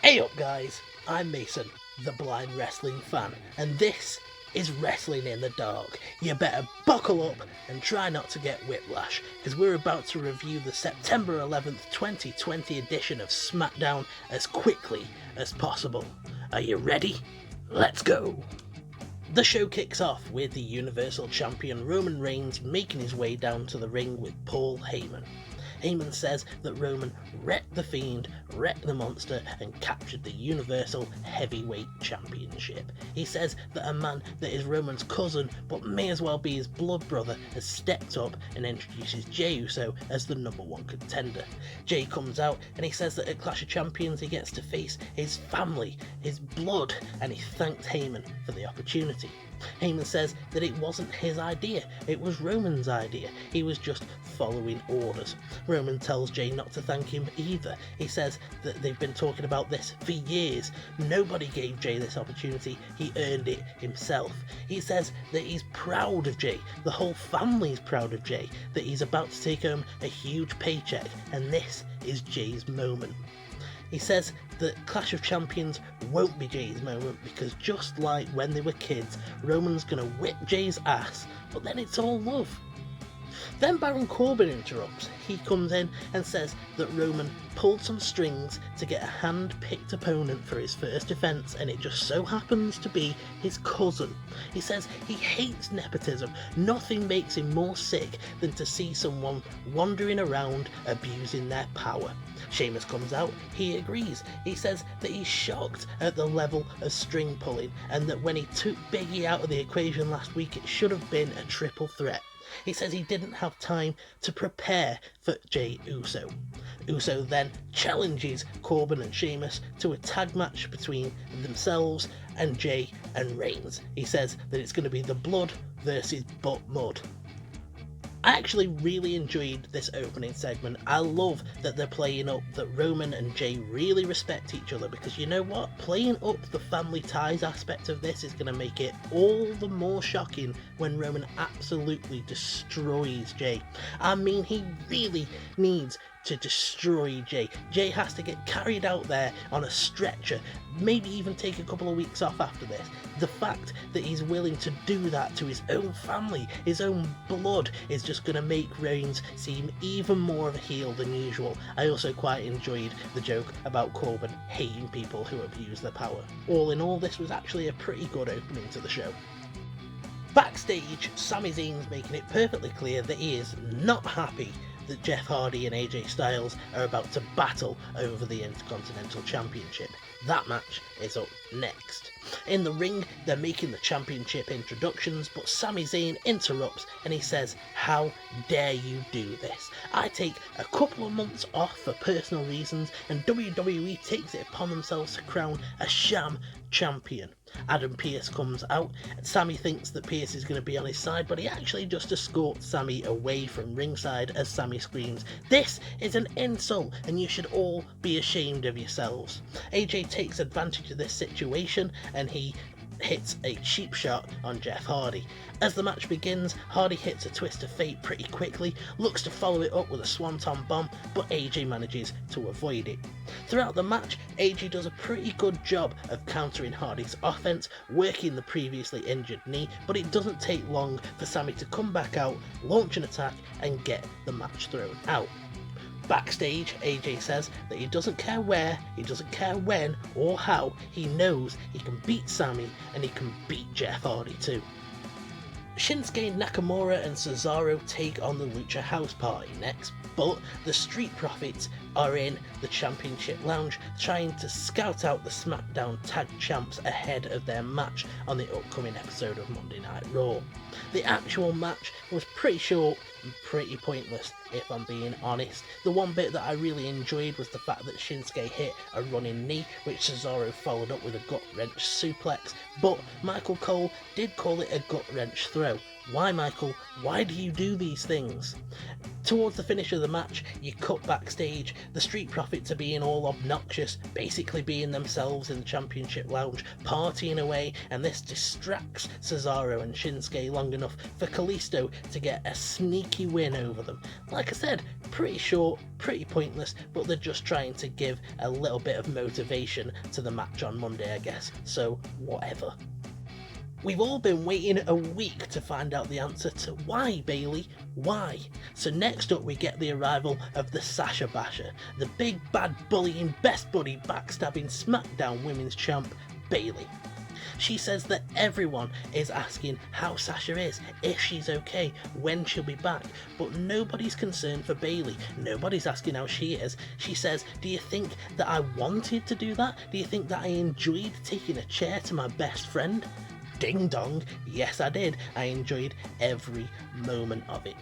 Hey up guys, I'm Mason, the blind wrestling fan, and this is Wrestling in the Dark. You better buckle up and try not to get whiplash, because we're about to review the September 11th 2020 edition of Smackdown as quickly as possible. Are you ready? Let's go! The show kicks off with the Universal Champion Roman Reigns making his way down to the ring with Paul Heyman. Heyman says that Roman wrecked the Fiend, wrecked the Monster, and captured the Universal Heavyweight Championship. He says that a man that is Roman's cousin, but may as well be his blood brother, has stepped up and introduces Jey Uso as the #1 contender. Jey comes out and he says that at Clash of Champions he gets to face his family, his blood, and he thanks Heyman for the opportunity. Heyman says that it wasn't his idea, it was Roman's idea. He was just following orders. Roman tells Jey not to thank him either. He says that they've been talking about this for years. Nobody gave Jey this opportunity, he earned it himself. He says that he's proud of Jey, the whole family's proud of Jey, that he's about to take home a huge paycheck, and this is Jey's moment. He says that Clash of Champions won't be Jey's moment because just like when they were kids, Roman's gonna whip Jey's ass, but then it's all love. Then Baron Corbin interrupts. He comes in and says that Roman pulled some strings to get a hand-picked opponent for his first defence, and it just so happens to be his cousin. He says he hates nepotism. Nothing makes him more sick than to see someone wandering around abusing their power. Sheamus comes out, he agrees. He says that he's shocked at the level of string pulling, and that when he took Biggie out of the equation last week it should have been a triple threat. He says he didn't have time to prepare for Jey Uso. Uso then challenges Corbin and Sheamus to a tag match between themselves and Jey and Reigns. He says that it's going to be the Blood versus Butt Mud. I actually really enjoyed this opening segment. I love that they're playing up that Roman and Jey really respect each other, because you know what? Playing up the family ties aspect of this is going to make it all the more shocking when Roman absolutely destroys Jey. I mean, he really needs to destroy Jey. Jey has to get carried out there on a stretcher, maybe even take a couple of weeks off after this. The fact that he's willing to do that to his own family, his own blood, is just going to make Reigns seem even more of a heel than usual. I also quite enjoyed the joke about Corbin hating people who abuse their power. All in all, this was actually a pretty good opening to the show. Backstage, Sami Zayn's making it perfectly clear that he is not happy that Jeff Hardy and AJ Styles are about to battle over the Intercontinental Championship. That match is up next. In the ring, they're making the championship introductions, but Sami Zayn interrupts and he says, "How dare you do this? I take a couple of months off for personal reasons, and WWE takes it upon themselves to crown a sham champion." Adam Pearce comes out, and Sami thinks that Pearce is going to be on his side, but he actually just escorts Sami away from ringside as Sami screams, "This is an insult and you should all be ashamed of yourselves." AJ takes advantage of this situation and he hits a cheap shot on Jeff Hardy. As the match begins, Hardy hits a twist of fate pretty quickly, looks to follow it up with a swanton bomb, but AJ manages to avoid it. Throughout the match, AJ does a pretty good job of countering Hardy's offense, working the previously injured knee, but it doesn't take long for Sami to come back out, launch an attack, and get the match thrown out. Backstage, AJ says that he doesn't care where, he doesn't care when or how, he knows he can beat Sami and he can beat Jeff Hardy too. Shinsuke Nakamura and Cesaro take on the Lucha House Party next, but the Street Profits are in the Championship Lounge trying to scout out the SmackDown Tag Champs ahead of their match on the upcoming episode of Monday Night Raw. The actual match was pretty short and pretty pointless, if I'm being honest. The one bit that I really enjoyed was the fact that Shinsuke hit a running knee, which Cesaro followed up with a gut wrench suplex, but Michael Cole did call it a gut wrench throw. Why, Michael? Why do you do these things? Towards the finish of the match, you cut backstage, the Street Profits are being all obnoxious, basically being themselves in the Championship Lounge, partying away, and this distracts Cesaro and Shinsuke long enough for Kalisto to get a sneaky win over them. Like I said, pretty short, pretty pointless, but they're just trying to give a little bit of motivation to the match on Monday, I guess, so whatever. We've all been waiting a week to find out the answer to why, Bayley, why? So next up we get the arrival of the Sasha Basher, the big bad bullying best buddy backstabbing Smackdown Women's champ, Bayley. She says that everyone is asking how Sasha is, if she's okay, when she'll be back, but nobody's concerned for Bayley. Nobody's asking how she is. She says, do you think that I wanted to do that? Do you think that I enjoyed taking a chair to my best friend? Ding dong, yes I did. I enjoyed every moment of it.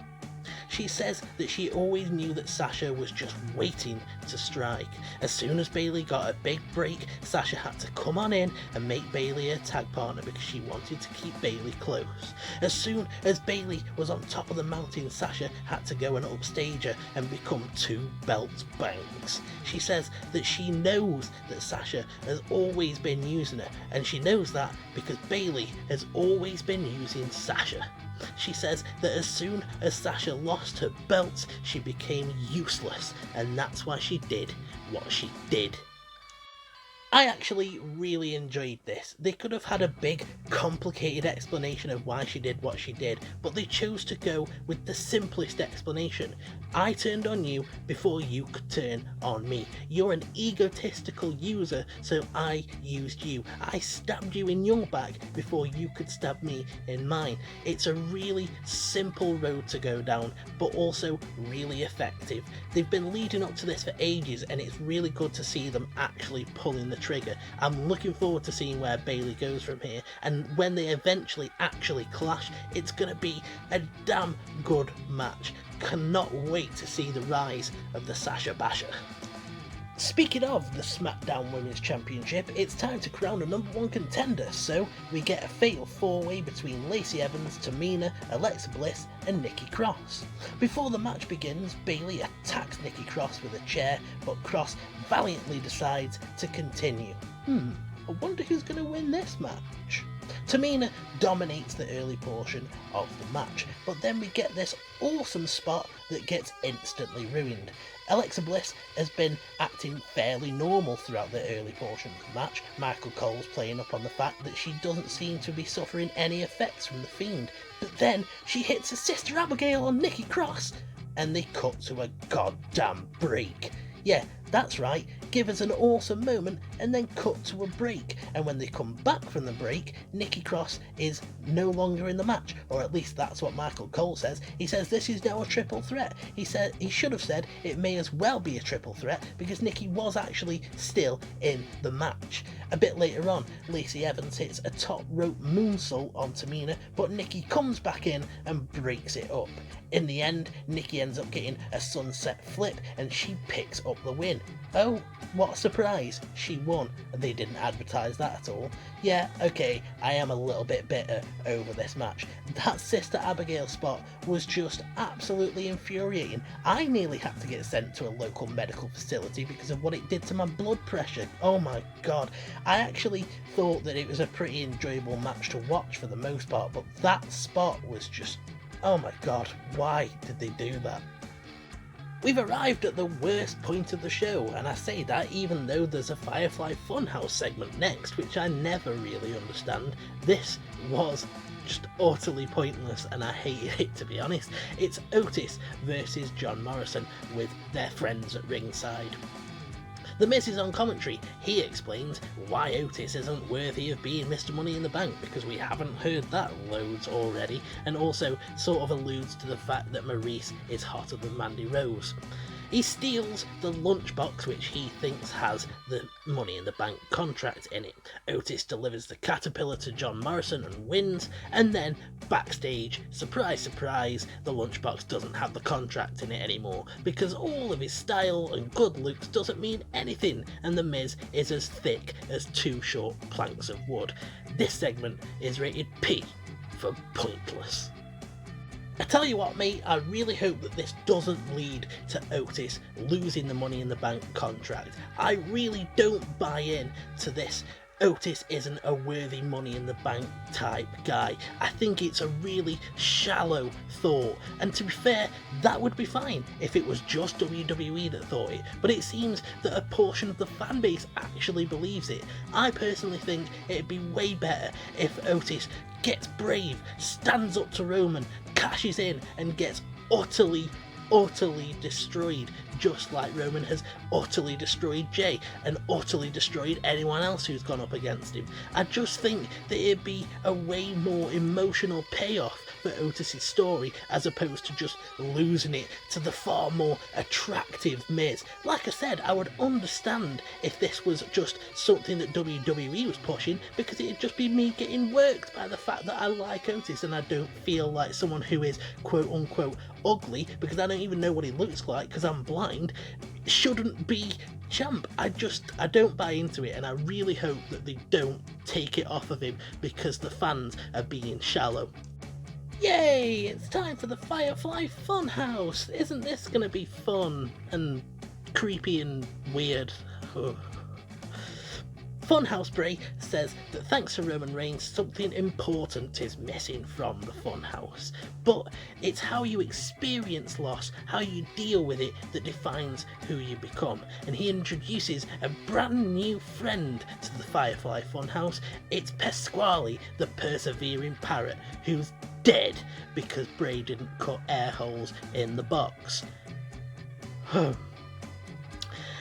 She says that she always knew that Sasha was just waiting to strike. As soon as Bayley got a big break, Sasha had to come on in and make Bayley a tag partner because she wanted to keep Bayley close. As soon as Bayley was on top of the mountain, Sasha had to go and upstage her and become two belt banks. She says that she knows that Sasha has always been using her, and she knows that because Bayley has always been using Sasha. She says that as soon as Sasha lost her belts, she became useless, and that's why she did what she did. I actually really enjoyed this. They could have had a big, complicated explanation of why she did what she did, but they chose to go with the simplest explanation. I turned on you before you could turn on me. You're an egotistical user, so I used you. I stabbed you in your back before you could stab me in mine. It's a really simple road to go down, but also really effective. They've been leading up to this for ages, and it's really good to see them actually pulling the trigger. I'm looking forward to seeing where Bayley goes from here, and when they eventually actually clash, it's gonna be a damn good match. Cannot wait to see the rise of the Sasha Basher. Speaking of the Smackdown Women's Championship, it's time to crown a number one contender, so we get a fatal four-way between Lacey Evans, Tamina, Alexa Bliss and Nikki Cross. Before the match begins, Bayley attacks Nikki Cross with a chair, but Cross valiantly decides to continue. I wonder who's going to win this match. Tamina dominates the early portion of the match, but then we get this awesome spot that gets instantly ruined. Alexa Bliss has been acting fairly normal throughout the early portion of the match. Michael Cole's playing up on the fact that she doesn't seem to be suffering any effects from the Fiend, but then she hits her sister Abigail on Nikki Cross, and they cut to a goddamn break. Yeah, that's right, give us an awesome moment and then cut to a break, and when they come back from the break, Nikki Cross is no longer in the match, or at least that's what Michael Cole says. He says this is now a triple threat. He said he should have said it may as well be a triple threat because Nikki was actually still in the match. A bit later on, Lacey Evans hits a top rope moonsault on Tamina, but Nikki comes back in and breaks it up. In the end, Nikki ends up getting a sunset flip and she picks up the win. Oh, what a surprise, she won. They didn't advertise that at all. Yeah, okay, I am a little bit bitter over this match. That Sister Abigail spot was just absolutely infuriating. I nearly had to get sent to a local medical facility because of what it did to my blood pressure. Oh my god. I actually thought that it was a pretty enjoyable match to watch for the most part, but that spot was just... oh my god, why did they do that? We've arrived at the worst point of the show, and I say that even though there's a Firefly Funhouse segment next, which I never really understand. This was just utterly pointless and I hated it, to be honest. It's Otis versus John Morrison with their friends at ringside. The Miz is on commentary. He explains why Otis isn't worthy of being Mr. Money in the Bank, because we haven't heard that loads already, and also sort of alludes to the fact that Maurice is hotter than Mandy Rose. He steals the lunchbox which he thinks has the Money in the Bank contract in it. Otis delivers the caterpillar to John Morrison and wins, and then backstage, surprise surprise, the lunchbox doesn't have the contract in it anymore because all of his style and good looks doesn't mean anything, and the Miz is as thick as two short planks of wood. This segment is rated P for pointless. I tell you what, mate, I really hope that this doesn't lead to Otis losing the Money in the Bank contract. I really don't buy in to this Otis isn't a worthy Money in the Bank type guy. I think it's a really shallow thought, and to be fair, that would be fine if it was just WWE that thought it, but it seems that a portion of the fan base actually believes it. I personally think it'd be way better if Otis gets brave, stands up to Roman, cashes in, and gets utterly destroyed, just like Roman has utterly destroyed Jey and utterly destroyed anyone else who's gone up against him. I just think that it'd be a way more emotional payoff for Otis's story as opposed to just losing it to the far more attractive Miz. Like I said, I would understand if this was just something that WWE was pushing, because it'd just be me getting worked by the fact that I like Otis and I don't feel like someone who is quote unquote ugly, because I don't even know what he looks like because I'm blind, shouldn't be champ. I don't buy into it, and I really hope that they don't take it off of him because the fans are being shallow. Yay! It's time for the Firefly Funhouse! Isn't this gonna be fun and creepy and weird? Funhouse Bray says that thanks to Roman Reigns, something important is missing from the Funhouse. But it's how you experience loss, how you deal with it, that defines who you become. And he introduces a brand new friend to the Firefly Funhouse. It's Pasquale, the persevering parrot, who's dead because Bray didn't cut air holes in the box.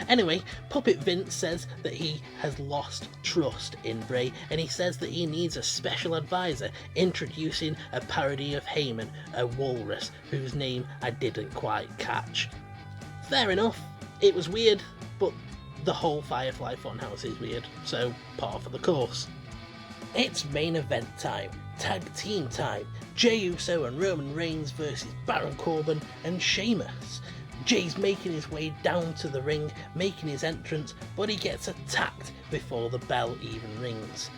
Anyway, Puppet Vince says that he has lost trust in Bray, and he says that he needs a special advisor, introducing a parody of Heyman, a walrus, whose name I didn't quite catch. Fair enough, it was weird, but the whole Firefly Funhouse is weird, so par for the course. It's main event time, tag team time, Jey Uso and Roman Reigns versus Baron Corbin and Sheamus. Jey's making his way down to the ring, making his entrance, but he gets attacked before the bell even rings.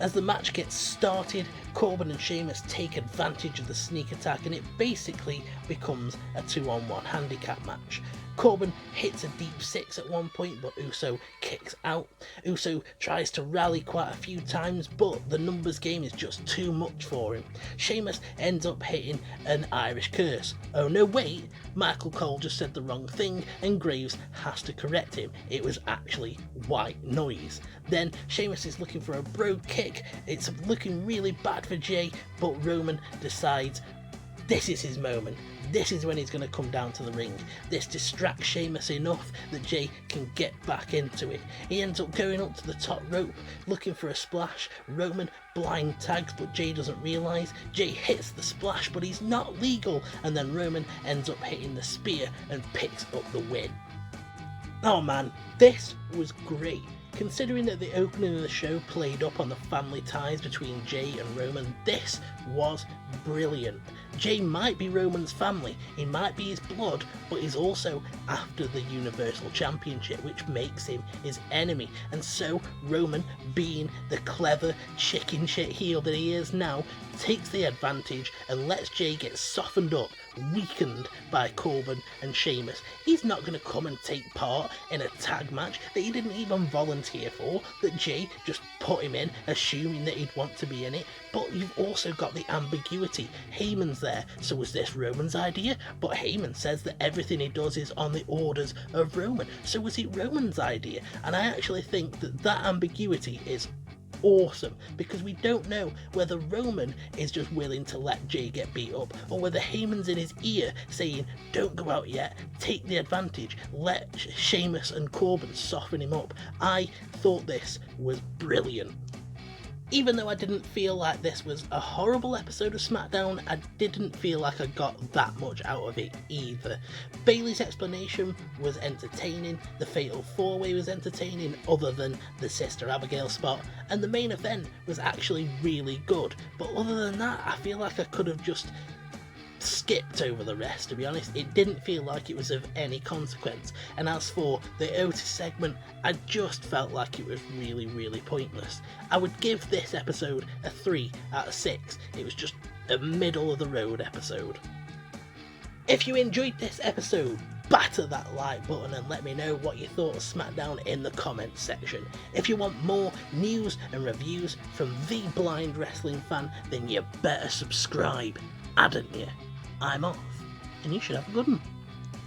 As the match gets started, Corbin and Sheamus take advantage of the sneak attack, and it basically becomes a 2-on-1 handicap match. Corbin hits a deep 6 at one point, but Uso kicks out. Uso tries to rally quite a few times, but the numbers game is just too much for him. Sheamus ends up hitting an Irish curse. Oh no, wait, Michael Cole just said the wrong thing, and Graves has to correct him. It was actually white noise. Then Sheamus is looking for a brogue kick. It's looking really bad for Jey, but Roman decides this is his moment. This is when he's going to come down to the ring. This distracts Sheamus enough that Jey can get back into it. He ends up going up to the top rope, looking for a splash. Roman blind tags, but Jey doesn't realise. Jey hits the splash, but he's not legal, and then Roman ends up hitting the spear and picks up the win. Oh man, this was great. Considering that the opening of the show played up on the family ties between Jey and Roman, this was brilliant. Jey might be Roman's family, he might be his blood, but he's also after the Universal Championship, which makes him his enemy. And so Roman, being the clever chicken shit heel that he is now, takes the advantage and lets Jey get softened up, weakened by Corbin and Sheamus. He's not going to come and take part in a tag match that he didn't even volunteer for, that Jey just put him in, assuming that he'd want to be in it. But you've also got the ambiguity. Heyman's there, so was this Roman's idea? But Heyman says that everything he does is on the orders of Roman, so was it Roman's idea? And I actually think that that ambiguity is awesome, because we don't know whether Roman is just willing to let Jey get beat up, or whether Heyman's in his ear saying, don't go out yet, take the advantage, let Sheamus and Corbin soften him up. I thought this was brilliant. Even though I didn't feel like this was a horrible episode of Smackdown, I didn't feel like I got that much out of it either. Bayley's explanation was entertaining, the Fatal 4-Way was entertaining other than the Sister Abigail spot, and the main event was actually really good. But other than that, I feel like I could have just skipped over the rest, to be honest. It didn't feel like it was of any consequence. And as for the Otis segment, I just felt like it was really pointless. I would give this episode a 3 out of 6. It was just a middle of the road episode. If you enjoyed this episode, batter that like button and let me know what you thought of SmackDown in the comments section. If you want more news and reviews from the blind wrestling fan, then you better subscribe, hadn't you? I'm off, and you should have a good one.